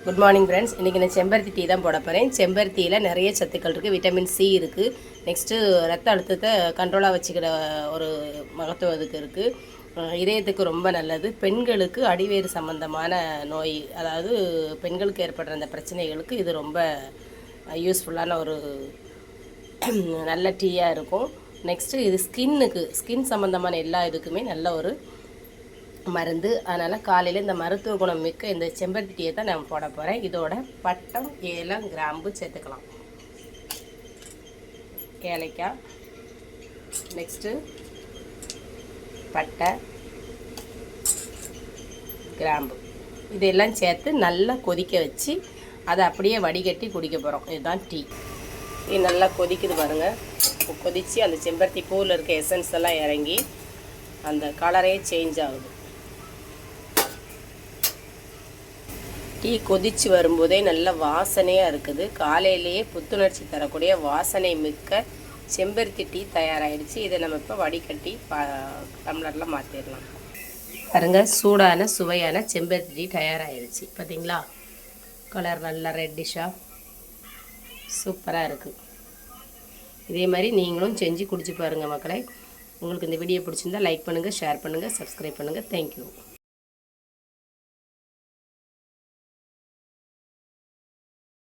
Good morning friends. இன்றைக்கி நான் செம்பருத்தி டீ தான் போட போகிறேன். செம்பருத்தியில் நிறைய சத்துக்கள் இருக்குது. விட்டமின் சி இருக்குது. நெக்ஸ்ட்டு ரத்த அழுத்தத்தை கண்ட்ரோலாக வச்சுக்கிற ஒரு மகத்துவம் இதுக்கு இருக்குது. இதயத்துக்கு ரொம்ப நல்லது. பெண்களுக்கு அடிவேறு சம்மந்தமான நோய், அதாவது பெண்களுக்கு ஏற்படுற அந்த பிரச்சனைகளுக்கு இது ரொம்ப யூஸ்ஃபுல்லான ஒரு நல்ல டீயாக இருக்கும். நெக்ஸ்ட்டு இது ஸ்கின் சம்மந்தமான எல்லா இதுக்குமே நல்ல ஒரு மருந்து. அதனால் காலையில் இந்த மருத்துவ குணம் மிக்க இந்த செம்பருத்தி டீயை தான் நான் போட போகிறேன். இதோட பட்டம், ஏலம், கிராம்பு சேர்த்துக்கலாம். ஏலக்காய், நெக்ஸ்ட்டு பட்டை, கிராம்பு இதெல்லாம் சேர்த்து நல்லா கொதிக்க வச்சு அதை அப்படியே வடிகட்டி குடிக்க போகிறோம். இதுதான் டீ. இது நல்லா கொதிக்குது பாருங்கள். கொதித்து அந்த செம்பருத்தி பூவில் இருக்க எசன்ஸ் எல்லாம் இறங்கி அந்த கலரே சேஞ்ச் ஆகுது. டீ கொதித்து வரும்போதே நல்ல வாசனையாக இருக்குது. காலையிலேயே புத்துணர்ச்சி தரக்கூடிய வாசனை மிக்க செம்பருத்தி டீ தயாராகிடுச்சு. இதை நம்ம இப்போ வடிகட்டி டம்ளரில் மாற்றிடலாம். பாருங்க, சூடான சுவையான செம்பருத்தி டீ தயாராகிடுச்சு. பார்த்தீங்களா, கலர் நல்லா ரெட்டிஷாக சூப்பராக இருக்குது. இதே மாதிரி நீங்களும் செஞ்சு குடிச்சு பாருங்கள் மக்களே. உங்களுக்கு இந்த வீடியோ பிடிச்சிருந்தால் லைக் பண்ணுங்கள், ஷேர் பண்ணுங்கள், சப்ஸ்கிரைப் பண்ணுங்கள். தேங்க்யூ.